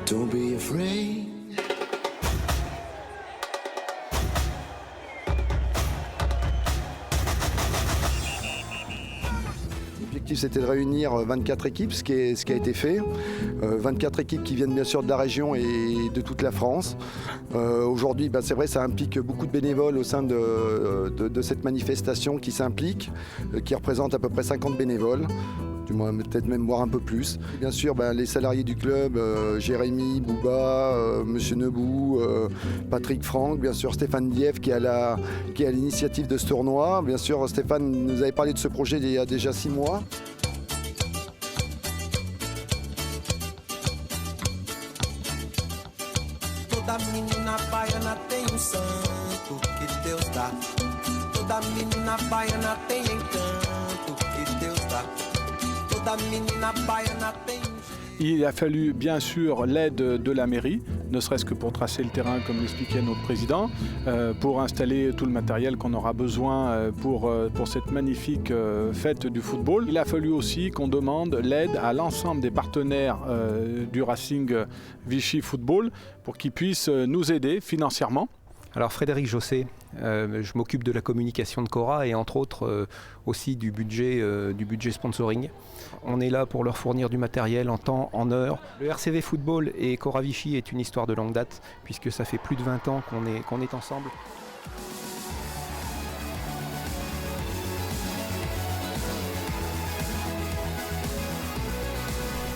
Don't be afraid. L'objectif, c'était de réunir 24 équipes, ce qui a été fait. 24 équipes qui viennent bien sûr de la région et de toute la France. Aujourd'hui, c'est vrai, ça implique beaucoup de bénévoles au sein de cette manifestation qui s'impliquent, qui représente à peu près 50 bénévoles. Du moins, peut-être même voir un peu plus. Bien sûr, les salariés du club, Jérémy, Bouba, Monsieur Nebou, Patrick Franck, bien sûr Stéphane Dief qui est à l'initiative de ce tournoi. Bien sûr, Stéphane nous avait parlé de ce projet il y a déjà 6 mois. Toda menina baiana tem santo que Deus dá. Toda menina baiana tem encanto que Deus dá. Il a fallu bien sûr l'aide de la mairie, ne serait-ce que pour tracer le terrain comme l'expliquait notre président, pour installer tout le matériel qu'on aura besoin pour cette magnifique fête du football. Il a fallu aussi qu'on demande l'aide à l'ensemble des partenaires du Racing Vichy Football pour qu'ils puissent nous aider financièrement. Alors Frédéric Josset, je m'occupe de la communication de Cora et entre autres aussi du budget sponsoring. On est là pour leur fournir du matériel en temps, en heure. Le RCV Football et Cora Vichy est une histoire de longue date puisque ça fait plus de 20 ans qu'on est ensemble.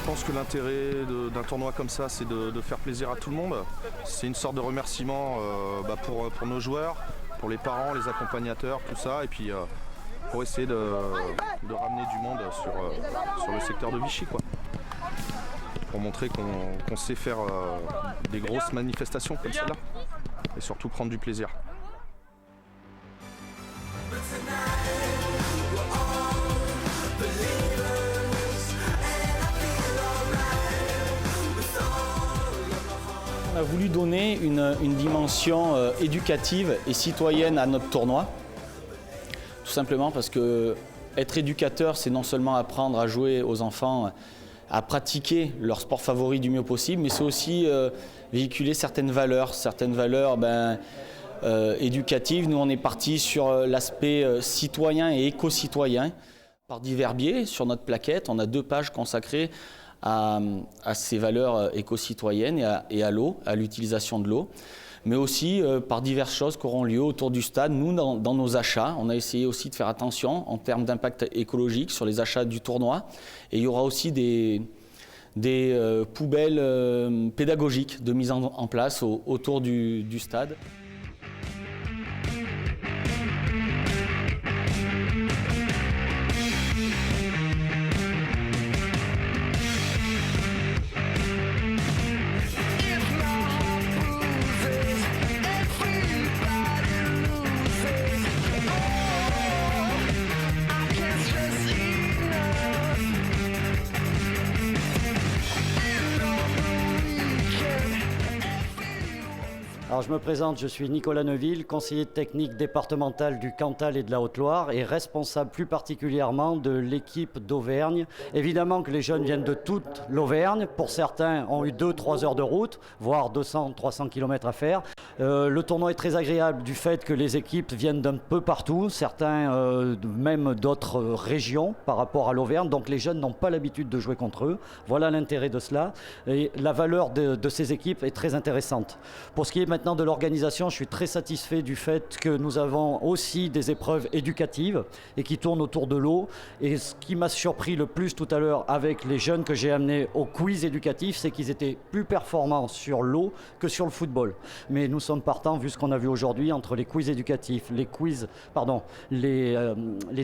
Je pense que l'intérêt d'un tournoi comme ça, c'est de faire plaisir à tout le monde. C'est une sorte de remerciement pour nos joueurs, pour les parents, les accompagnateurs, tout ça. Et puis pour essayer de ramener du monde sur le secteur de Vichy, quoi. Pour montrer qu'on sait faire des grosses manifestations comme celle-là. Et surtout prendre du plaisir. On a voulu donner une dimension éducative et citoyenne à notre tournoi. Tout simplement parce que être éducateur, c'est non seulement apprendre à jouer aux enfants, à pratiquer leur sport favori du mieux possible, mais c'est aussi véhiculer certaines valeurs éducatives. Nous, on est parti sur l'aspect citoyen et éco-citoyen. Par divers biais, sur notre plaquette, on a 2 pages consacrées à ces valeurs éco-citoyennes et à l'eau, à l'utilisation de l'eau, mais aussi par diverses choses qui auront lieu autour du stade. Nous, dans nos achats, on a essayé aussi de faire attention en termes d'impact écologique sur les achats du tournoi. Et il y aura aussi des poubelles pédagogiques de mise en place autour du stade. Alors je me présente, je suis Nicolas Neuville, conseiller technique départemental du Cantal et de la Haute-Loire et responsable plus particulièrement de l'équipe d'Auvergne. Évidemment que les jeunes viennent de toute l'Auvergne, pour certains ont eu 2-3 heures de route, voire 200-300 km à faire. Le tournoi est très agréable du fait que les équipes viennent d'un peu partout, certains même d'autres régions par rapport à l'Auvergne, donc les jeunes n'ont pas l'habitude de jouer contre eux. Voilà l'intérêt de cela et la valeur de ces équipes est très intéressante. Pour ce qui est maintenant de l'organisation, je suis très satisfait du fait que nous avons aussi des épreuves éducatives et qui tournent autour de l'eau. Et ce qui m'a surpris le plus tout à l'heure avec les jeunes que j'ai amenés au quiz éducatif, c'est qu'ils étaient plus performants sur l'eau que sur le football. Mais nous sommes partants, vu ce qu'on a vu aujourd'hui, entre les quiz éducatifs, les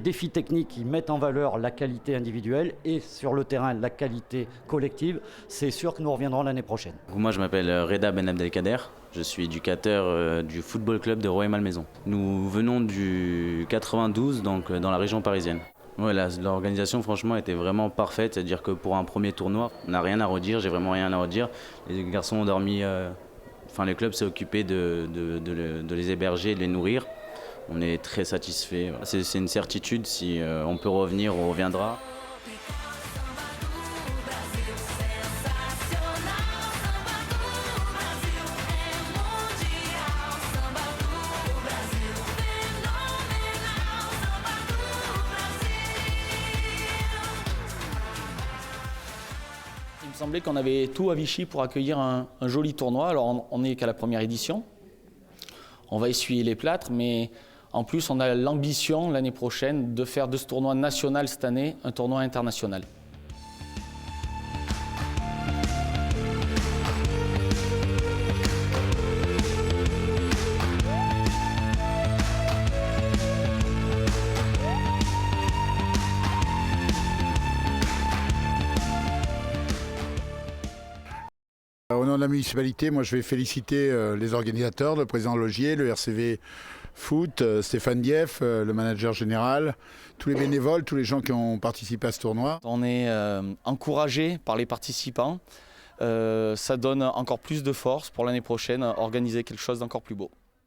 défis techniques qui mettent en valeur la qualité individuelle et sur le terrain la qualité collective. C'est sûr que nous reviendrons l'année prochaine. Moi, je m'appelle Reda Ben Abdelkader. Je suis éducateur du football club de Roy-Malmaison. Nous venons du 92, donc dans la région parisienne. Voilà, l'organisation franchement était vraiment parfaite, c'est-à-dire que pour un premier tournoi, on n'a rien à redire, j'ai vraiment rien à redire. Les garçons ont dormi, le club s'est occupé de les héberger, de les nourrir. On est très satisfait. C'est une certitude, si on peut revenir, on reviendra. semblait qu'on avait tout à Vichy pour accueillir un joli tournoi. Alors on n'est qu'à la première édition. On va essuyer les plâtres, mais en plus on a l'ambition l'année prochaine de faire de ce tournoi national cette année un tournoi international. Au nom de la municipalité, moi je vais féliciter les organisateurs, le président Logier, le RCV Foot, Stéphane Dieff, le manager général, tous les bénévoles, tous les gens qui ont participé à ce tournoi. On est encouragé par les participants. Ça donne encore plus de force pour l'année prochaine, organiser quelque chose d'encore plus beau.